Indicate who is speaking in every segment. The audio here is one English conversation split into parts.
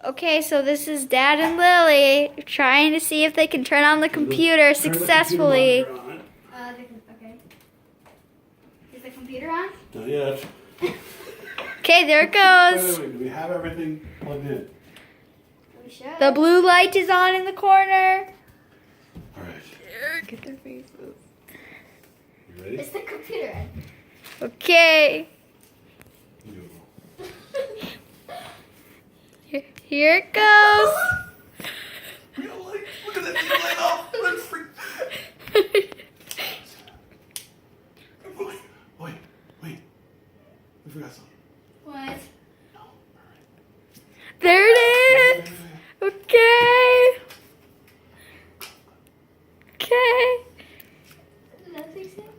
Speaker 1: Okay, so this is Dad and Lily trying to see if they can turn on the computer successfully.
Speaker 2: Okay. Is the computer on?
Speaker 3: Not yet.
Speaker 1: Okay, there it goes.
Speaker 3: Wait. Do we have everything plugged in?
Speaker 2: We should.
Speaker 1: The blue light is on in the corner.
Speaker 3: All right.
Speaker 1: Get their faces.
Speaker 3: You ready?
Speaker 2: Is the computer on?
Speaker 1: Okay,
Speaker 3: You go.
Speaker 1: here it goes.
Speaker 3: Real light. Look at that thing light up. I'm freaked. Wait. We forgot something.
Speaker 2: What?
Speaker 3: No. All right.
Speaker 1: There it is. Okay. Okay.
Speaker 2: Did that fix it?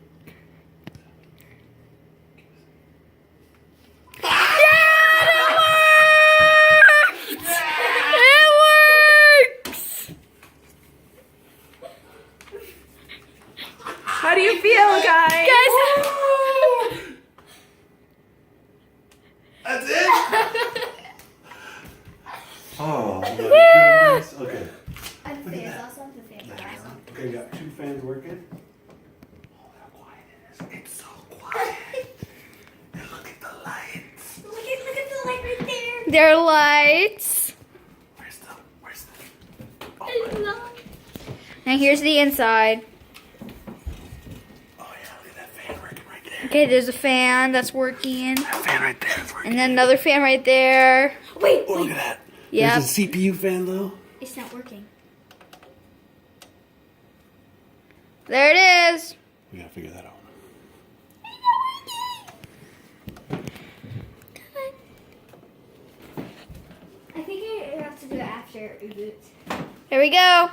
Speaker 4: How do you feel, guys?
Speaker 3: That's it? Oh, my goodness. Okay.
Speaker 2: And the fans also. The fans are awesome.
Speaker 3: Okay, got 2 fans working. Oh, how quiet it is. It's so quiet. And look at the lights.
Speaker 2: Look at the light right there.
Speaker 1: There are lights.
Speaker 3: Where's the?
Speaker 1: And here's the inside.
Speaker 3: Oh yeah, look at that fan working right there.
Speaker 1: Okay, there's a fan that's working.
Speaker 3: That fan right there is working.
Speaker 1: And then another fan right there.
Speaker 2: Wait,
Speaker 3: Oh, look at that.
Speaker 1: Yep.
Speaker 3: There's a CPU fan though.
Speaker 2: It's not working.
Speaker 1: There it is.
Speaker 3: We gotta figure that out.
Speaker 2: I think I have to do it after it reboots.
Speaker 1: There we go.